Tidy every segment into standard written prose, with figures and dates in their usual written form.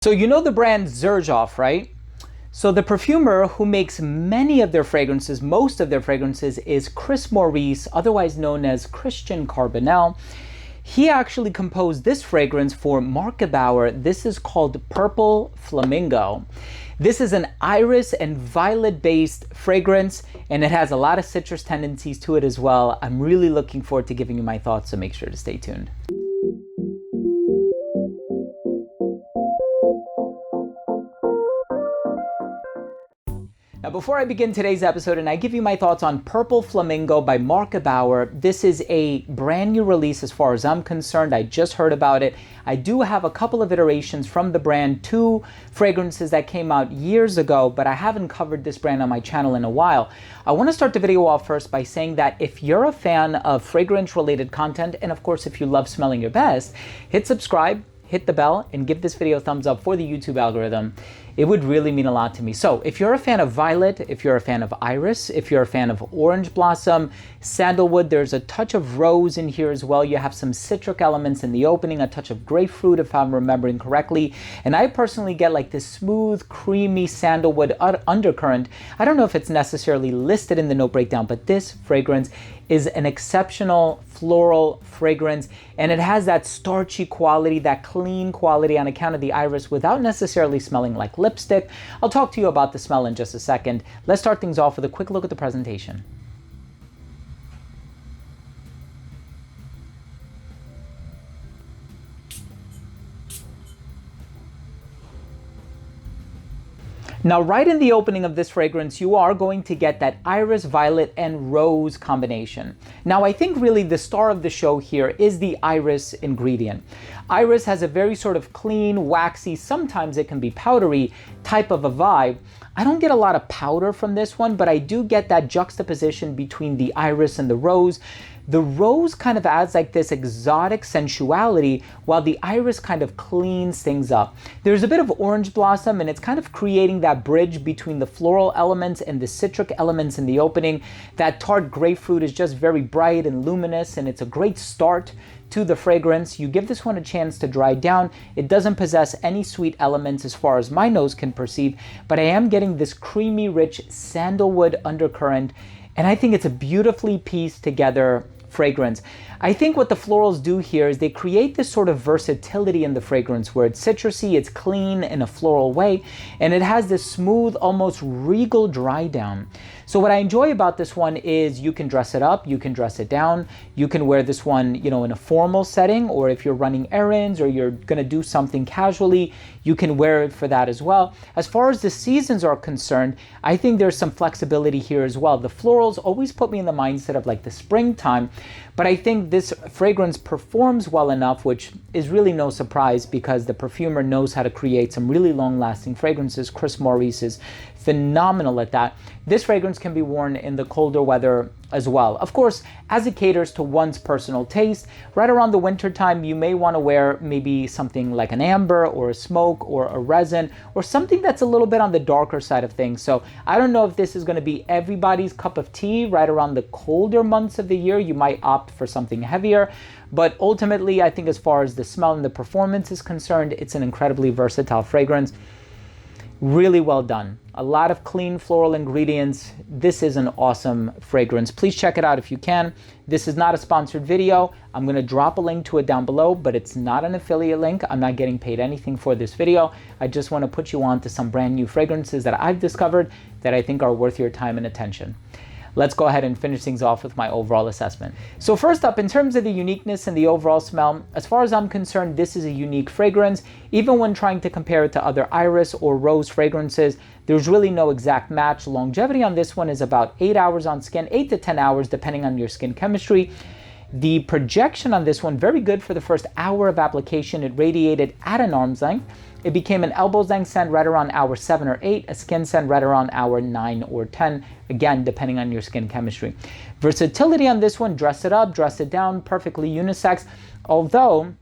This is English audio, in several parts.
So you know the brand Xerjoff, right? So the perfumer who makes many of their fragrances, most of their fragrances, is Chris Maurice, otherwise known as Christian Carbonell. He actually composed this fragrance for Marc Gebauer. This is called Purple Flamingo. This is an iris and violet based fragrance, and it has a lot of citrus tendencies to it as well. I'm really looking forward to giving you my thoughts, so make sure to stay tuned. Now, before I begin today's episode and I give you my thoughts on Purple Flamingo by Marc Gebauer, this is a brand new release as far as I'm concerned. I just heard about it. I do have a couple of iterations from the brand, two fragrances that came out years ago, but I haven't covered this brand on my channel in a while. I want to start the video off first by saying that if you're a fan of fragrance-related content, and of course if you love smelling your best, hit subscribe, hit the bell, and give this video a thumbs up for the YouTube algorithm. It would really mean a lot to me. So if you're a fan of violet, if you're a fan of iris, if you're a fan of orange blossom, sandalwood, there's a touch of rose in here as well. You have some citric elements in the opening, a touch of grapefruit if I'm remembering correctly. And I personally get like this smooth, creamy sandalwood undercurrent. I don't know if it's necessarily listed in the note breakdown, but this fragrance is an exceptional floral fragrance, and it has that starchy quality, that clean quality on account of the iris without necessarily smelling like lipstick. I'll talk to you about the smell in just a second. Let's start things off with a quick look at the presentation. Now, right in the opening of this fragrance, you are going to get that iris, violet, and rose combination. Now, I think really the star of the show here is the iris ingredient. Iris has a very sort of clean, waxy, sometimes it can be powdery type of a vibe. I don't get a lot of powder from this one, but I do get that juxtaposition between the iris and the rose. The rose kind of adds like this exotic sensuality, while the iris kind of cleans things up. There's a bit of orange blossom, and it's kind of creating that bridge between the floral elements and the citric elements in the opening. That tart grapefruit is just very bright and luminous, and it's a great start to the fragrance. You give this one a chance to dry down. It doesn't possess any sweet elements as far as my nose can perceive, but I am getting this creamy, rich sandalwood undercurrent, and I think it's a beautifully pieced together fragrance. I think what the florals do here is they create this sort of versatility in the fragrance where it's citrusy, it's clean in a floral way, and it has this smooth, almost regal dry down. So what I enjoy about this one is you can dress it up, you can dress it down, you can wear this one, in a formal setting, or if you're running errands or you're gonna do something casually, you can wear it for that as well. As far as the seasons are concerned, I think there's some flexibility here as well. The florals always put me in the mindset of like the springtime, but I think this fragrance performs well enough, which is really no surprise because the perfumer knows how to create some really long-lasting fragrances. Chris Maurice is phenomenal at that. This fragrance can be worn in the colder weather as well. Of course, as it caters to one's personal taste, right around the winter time, you may want to wear maybe something like an amber or a smoke or a resin or something that's a little bit on the darker side of things. So I don't know if this is going to be everybody's cup of tea right around the colder months of the year. You might opt for something heavier, but ultimately, I think as far as the smell and the performance is concerned, it's an incredibly versatile fragrance. Really well done. A lot of clean floral ingredients. This is an awesome fragrance. Please check it out if you can. This is not a sponsored video. I'm going to drop a link to it down below, but it's not an affiliate link. I'm not getting paid anything for this video. I just want to put you on to some brand new fragrances that I've discovered that I think are worth your time and attention. Let's go ahead and finish things off with my overall assessment. So first up, in terms of the uniqueness and the overall smell, as far as I'm concerned, this is a unique fragrance. Even when trying to compare it to other iris or rose fragrances, there's really no exact match. Longevity on this one is about 8 hours on skin, 8 to 10 hours, depending on your skin chemistry. The projection on this one, very good for the first hour of application. It radiated at an arm's length. It became an elbow's length scent right around hour 7 or 8, a skin scent right around hour 9 or 10, again, depending on your skin chemistry. Versatility on this one, dress it up, dress it down, perfectly unisex, although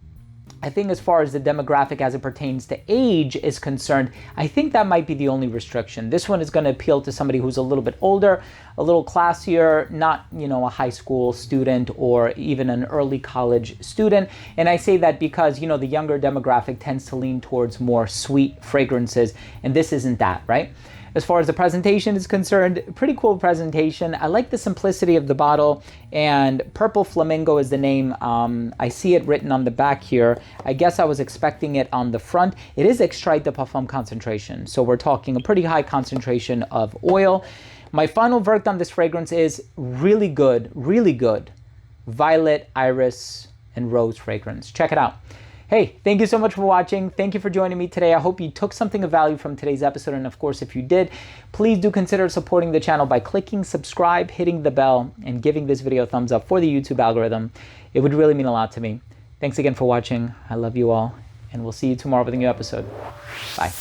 I think as far as the demographic as it pertains to age is concerned, I think that might be the only restriction. This one is going to appeal to somebody who's a little bit older. a little classier, not, a high school student or even an early college student. And I say that because, the younger demographic tends to lean towards more sweet fragrances, and this isn't that, right? As far as the presentation is concerned, pretty cool presentation. I like the simplicity of the bottle, and Purple Flamingo is the name. I see it written on the back here. I guess I was expecting it on the front. It is extrait de parfum concentration, so we're talking a pretty high concentration of oil. My final verdict on this fragrance is really good, violet, iris, and rose fragrance. Check it out. Hey, thank you so much for watching. Thank you for joining me today. I hope you took something of value from today's episode. And of course, if you did, please do consider supporting the channel by clicking subscribe, hitting the bell, and giving this video a thumbs up for the YouTube algorithm. It would really mean a lot to me. Thanks again for watching. I love you all, and we'll see you tomorrow with a new episode. Bye.